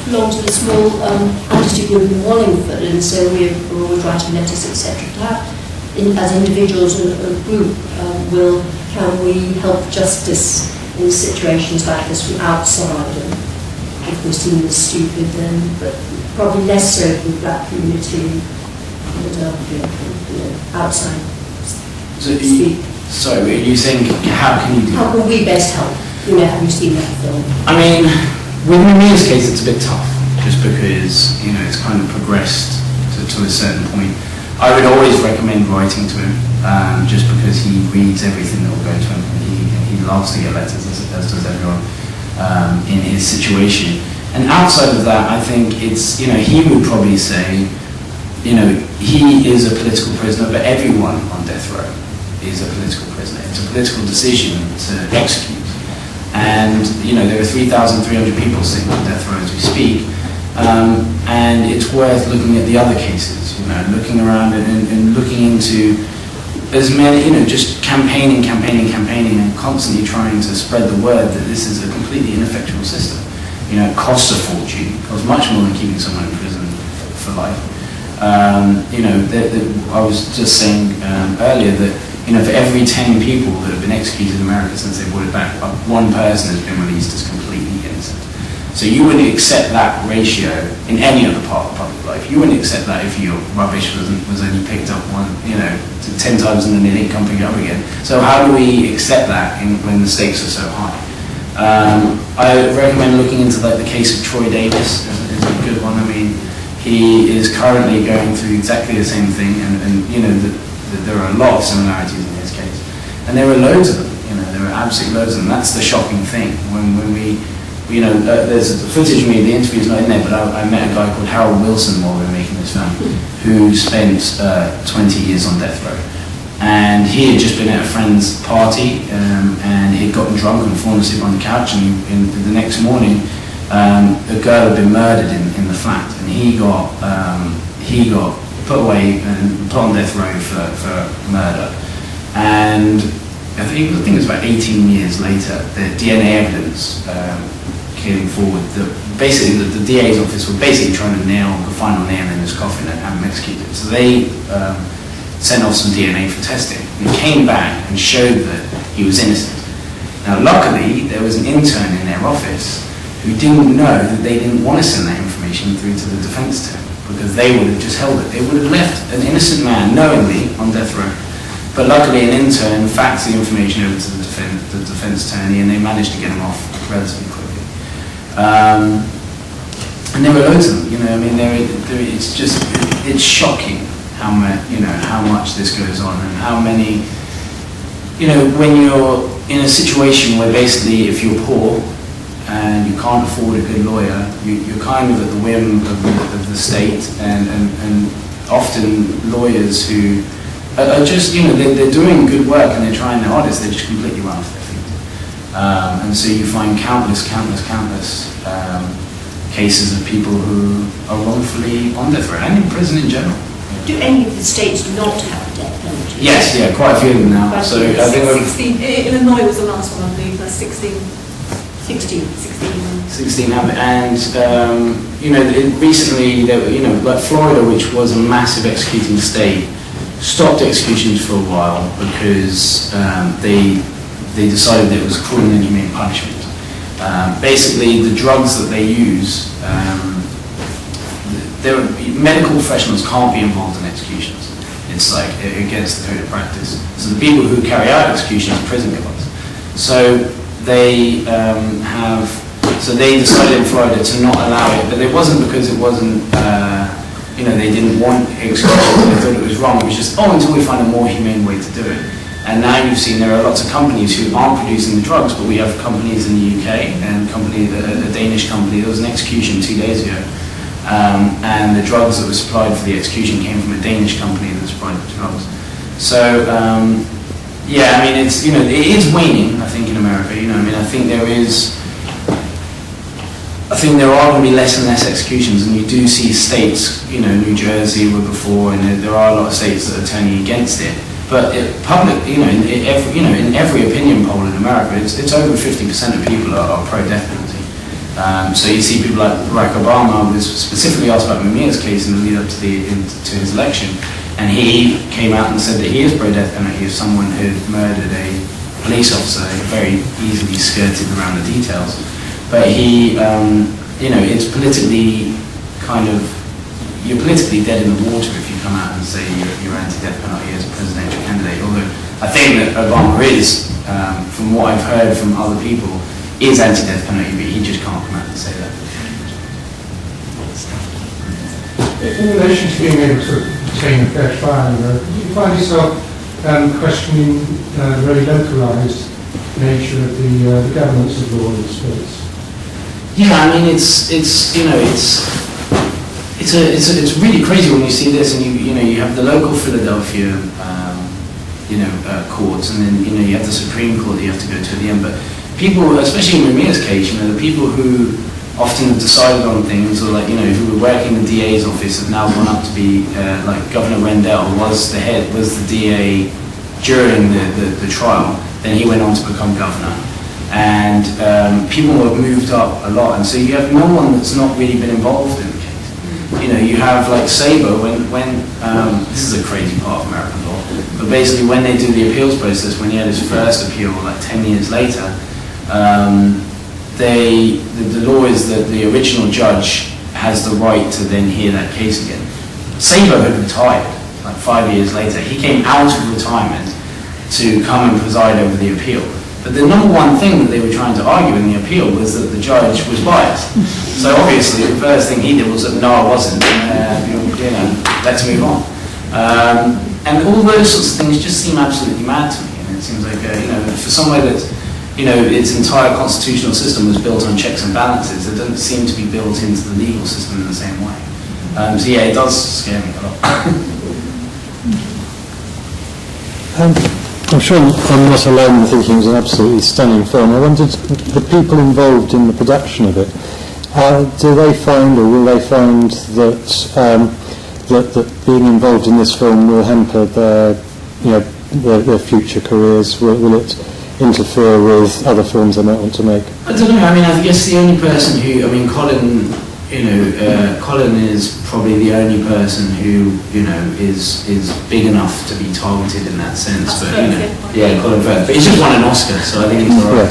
belong to the small amnesty group in Wallingford, and so we're always writing letters, etc. to that. As individuals and a group, can we help justice in situations like this from outside? And if we're seen as stupid, then, but probably less so in the black community, outside. So sorry, are you saying how can you do How can we best help? Have you seen that film? I mean, with Mumia's case, it's a bit tough, just because it's kind of progressed to a certain point. I would always recommend writing to him, just because he reads everything that will go to him. He loves to get letters, as does everyone in his situation. And outside of that, I think it's he would probably say, he is a political prisoner, but everyone on death row is a political prisoner. It's a political decision to execute. And there are 3,300 people sitting on death row as we speak, and it's worth looking at the other cases. Looking around and looking into as many, just campaigning, and constantly trying to spread the word that this is a completely ineffectual system. It costs a fortune. It costs much more than keeping someone in prison for life. I was just saying earlier that for every 10 people that have been executed in America since they brought it back, one person has been released as completely innocent. So you wouldn't accept that ratio in any other part of public life. You wouldn't accept that if your rubbish was only picked up 10 times and then they didn't come pick it up again. So how do we accept that when the stakes are so high? I recommend looking into the case of Troy Davis is a good one. I mean, he is currently going through exactly the same thing, and there are a lot of similarities in his case, and there are loads of them. There are absolutely loads of them. That's the shocking thing. When we there's footage of me. The interview's not in there, but I met a guy called Harold Wilson while we were making this film, who spent 20 years on death row, and he had just been at a friend's party, and he'd gotten drunk and fallen asleep on the couch, and the next morning, a girl had been murdered in the flat, and he got put away and put on death row for murder. And I think it was about 18 years later, the DNA evidence came forward. Basically, the DA's office were basically trying to nail the final nail in his coffin and have him executed. So they sent off some DNA for testing, and it came back and showed that he was innocent. Now, luckily, there was an intern in their office who didn't know that they didn't want to send that information through to the defense team, because they would have just held it. They would have left an innocent man knowingly on death row. But luckily an intern faxed the information over to the defense attorney, and they managed to get him off relatively quickly. And there were loads of them, I mean, it's shocking how much this goes on, and how many, when you're in a situation where basically if you're poor, and you can't afford a good lawyer, you're kind of at the whim of the state, and often lawyers who are just, they're doing good work and they're trying their hardest, they're just completely run off their feet. And so you find countless cases of people who are wrongfully on death row and in prison in general. Do any of the states not have a death penalty? Yes, quite a few of them now. Quite so I think 16. Illinois was the last one, I believe. 16 have it, and recently there were, like Florida, which was a massive executing state, stopped executions for a while because they decided that it was cruel and inhumane punishment. Basically, the drugs that they use, medical professionals can't be involved in executions. It's like against the code of practice. So the people who carry out executions are prison guards. So they decided in Florida to not allow it, but it wasn't because it wasn't, they didn't want executions, they thought it was wrong. It was just, until we find a more humane way to do it. And now you've seen there are lots of companies who aren't producing the drugs, but we have companies in the UK, and a Danish company. There was an execution 2 days ago, and the drugs that were supplied for the execution came from a Danish company that supplied the drugs. So, I mean, it is waning, I think, in America. I think there are going to be less and less executions, and you do see states, New Jersey were before, and there are a lot of states that are turning against it. But in every opinion poll in America, it's over 50% of people are pro-death penalty. So you see people like Barack Obama was specifically asked about Mumia's case in the lead up to his election, and he came out and said that he is pro-death penalty if someone had murdered a police officer. Very easily skirted around the details, but he, it's politically you're politically dead in the water if you come out and say you're anti-death penalty as a presidential candidate. Although I think that Obama is, from what I've heard from other people, is anti-death penalty, but he just can't come out and say that. In relation to being able to obtain a fair trial, do you find yourself questioning the very localised nature of the governance of law in the States? Yeah, I mean it's really crazy when you see this, and you have the local Philadelphia courts, and then you have the Supreme Court that you have to go to at the end. But people, especially in Mumia's case, the people who often have decided on things, or who were working in the DA's office, have now gone up to be like Governor Rendell was the DA during the trial. Then he went on to become governor, and people have moved up a lot, and so you have no one that's not really been involved in the case. You have like Saber when this is a crazy part of American law, but basically when they do the appeals process, when he had his first appeal like 10 years later, the law is that the original judge has the right to then hear that case again. Saber had retired like 5 years later. He came out of retirement to come and preside over the appeal. But the number one thing that they were trying to argue in the appeal was that the judge was biased. So obviously the first thing he did was that no, I wasn't. Let's move on. And all those sorts of things just seem absolutely mad to me. And it seems like for somewhere that its entire constitutional system was built on checks and balances, it doesn't seem to be built into the legal system in the same way. So yeah, it does scare me a lot. I'm sure I'm not alone in thinking it was an absolutely stunning film. I wondered, the people involved in the production of it, do they find, or will they find that being involved in this film will hamper their future careers? Will it interfere with other films they might want to make? I don't know. I mean, I guess the only person who, Colin, Colin is probably the only person who, is big enough to be targeted in that sense. But yeah, Colin Firth. But he's just won an Oscar, so I think he's all right.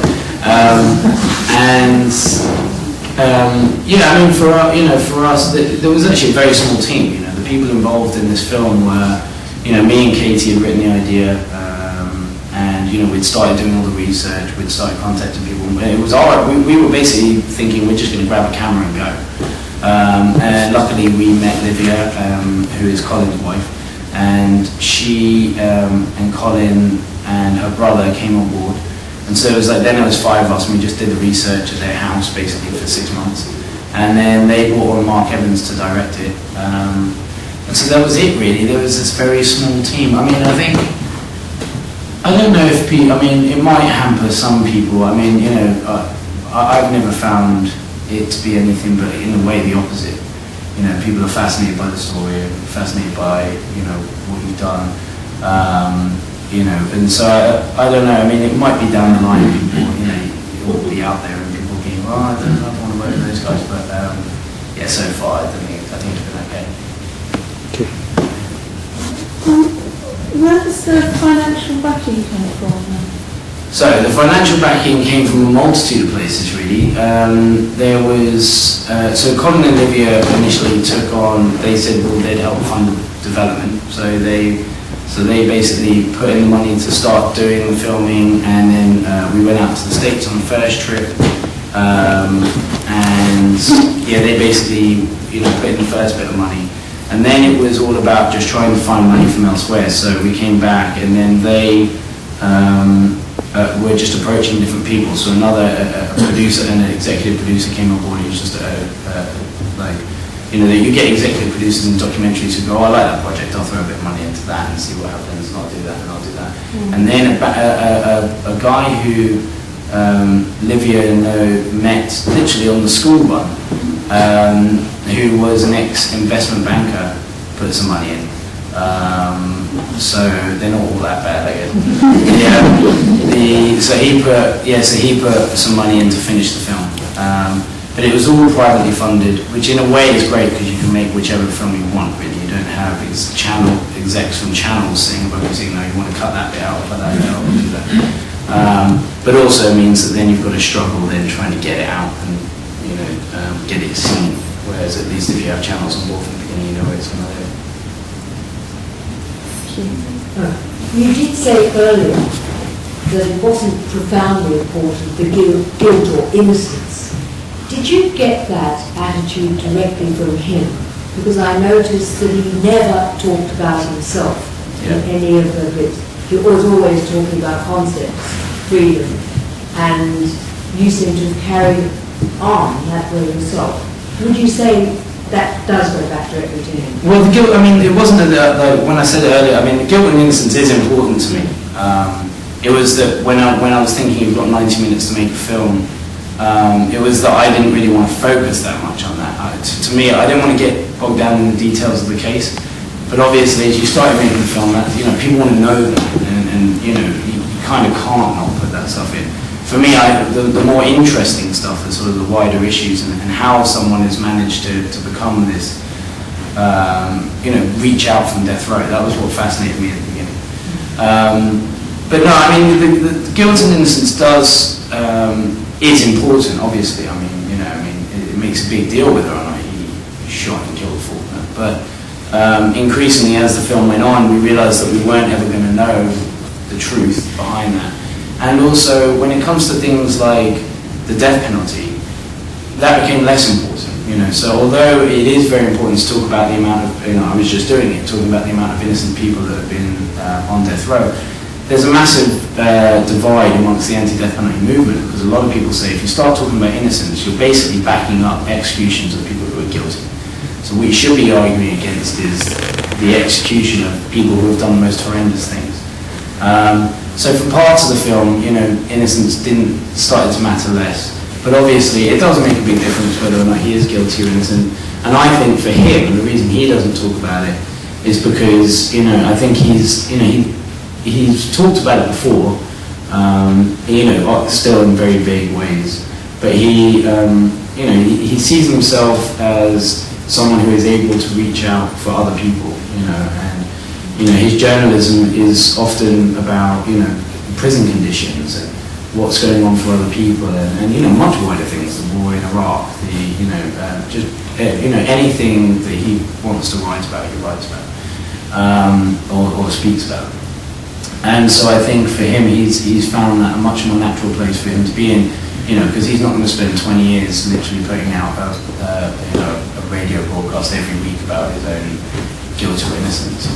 For us, there was actually a very small team. The people involved in this film were, me and Katie had written the idea, and we'd started doing all the research, we'd started contacting people. It was all right. We were basically thinking we're just going to grab a camera and go. And luckily we met Livia, who is Colin's wife, and she and Colin and her brother came on board. And so it was like, then there was 5 of us, and we just did the research at their house basically for 6 months. And then they brought on Mark Evans to direct it. And so that was it really. There was this very small team. I don't know if it might hamper some people. I've never found it to be anything but in a way the opposite. People are fascinated by the story, fascinated by, what you've done. And so I don't know. It might be down the line of people, it will be out there and people being, I don't want to work with those guys, but yeah, so far I think it's been okay. Where does the financial backing come from? So the financial backing came from a multitude of places really. There was, so Colin and Livia initially took on, they said they'd help fund development. So they basically put in the money to start doing the filming, and then we went out to the States on the first trip. And yeah, they basically put in the first bit of money. And then it was all about just trying to find money from elsewhere. So we came back, and then they were just approaching different people. So another producer and an executive producer came on board. He was just you get executive producers in documentaries who go, I like that project, I'll throw a bit of money into that and see what happens, and I'll do that, and I'll do that. And then a guy who Livia met literally on the school run, who was an ex-investment banker, put some money in. So they're not all that bad, I guess. So he put some money in to finish the film. But it was all privately funded, which in a way is great because you can make whichever film you want, really. You don't have channel execs from channels saying about music, no, you want to cut that bit out, cut that bit out, do that. But also means that then you've got to struggle then trying to get it out and get it seen. Whereas at least if you have channels on board from the beginning, you know where it's going to live. You did say earlier that it wasn't profoundly important, the guilt or innocence. Did you get that attitude directly from him? Because I noticed that he never talked about himself in any of the bits. He was always talking about concepts, freedom, and you seem to have carried on that way yourself. Would you say that does go back directly to him? Well, the guilt, I mean, it wasn't when I said it earlier, I mean, the guilt and innocence is important to me. It was that when I was thinking you've got 90 minutes to make a film, it was that I didn't really want to focus that much on that. To me, I didn't want to get bogged down in the details of the case. But obviously, as you started making the film, people want to know that, and you kind of can't not put that stuff in. For me, the more interesting stuff is sort of the wider issues and how someone has managed to become this, reach out from death row. That was what fascinated me at the beginning. But no, I mean, the guilt and innocence is important, obviously. I mean, it makes a big deal whether or not he shot and killed Faulkner. But increasingly, as the film went on, we realised that we weren't ever going to know the truth behind that. And also, when it comes to things like the death penalty, that became less important. So although it is very important to talk about the amount of, I was just doing it, talking about the amount of innocent people that have been on death row. There's a massive divide amongst the anti-death penalty movement, because a lot of people say if you start talking about innocence, you're basically backing up executions of people who are guilty. So what you should be arguing against is the execution of people who have done the most horrendous things. So for parts of the film, innocence started to matter less. But obviously, it does make a big difference whether or not he is guilty or innocent. And I think for him, the reason he doesn't talk about it is because, I think he's talked about it before, still in very vague ways. But he sees himself as someone who is able to reach out for other people, and his journalism is often about prison conditions and what's going on for other people, and much wider things, the war in Iraq, anything that he wants to write about, he writes about, or speaks about. And so I think for him, he's found that a much more natural place for him to be in, because he's not going to spend 20 years literally putting out a radio broadcast every week about his own guilt or innocence.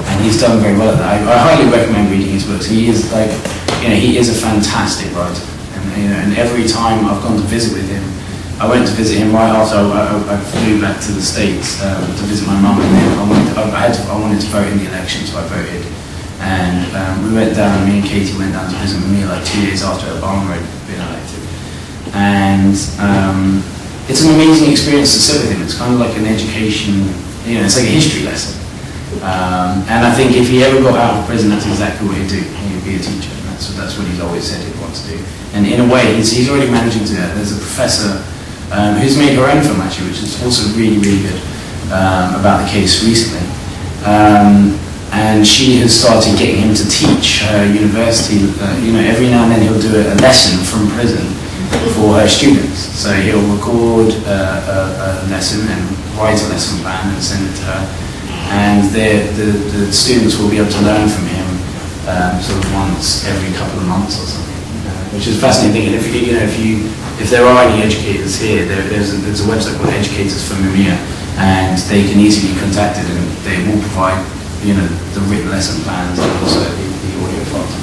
And he's done very well at that. I highly recommend reading his books. He is he is a fantastic writer. And every time I've gone to visit with him, I went to visit him right after I flew back to the States to visit my mum, and then I wanted to vote in the election, so I voted. And we went down, me and Katie went down to visit Mumia like 2 days after Obama had been elected. And it's an amazing experience to sit with him. It's kind of like an education, it's like a history lesson. And I think if he ever got out of prison, that's exactly what he'd do. He'd be a teacher. That's what he's always said he'd want to do. And in a way, he's already managing to do that. There's a professor who's made her own film, actually, which is also really, really good, about the case recently. And she has started getting him to teach her university. Every now and then he'll do a lesson from prison for her students. So he'll record a lesson and write a lesson plan and send it to her. And the students will be able to learn from him sort of once every couple of months or something, which is fascinating. And if there are any educators here, there's a website called Educators for Mumia, and they can easily be contacted, and they will provide the written lesson plans and also the audio files.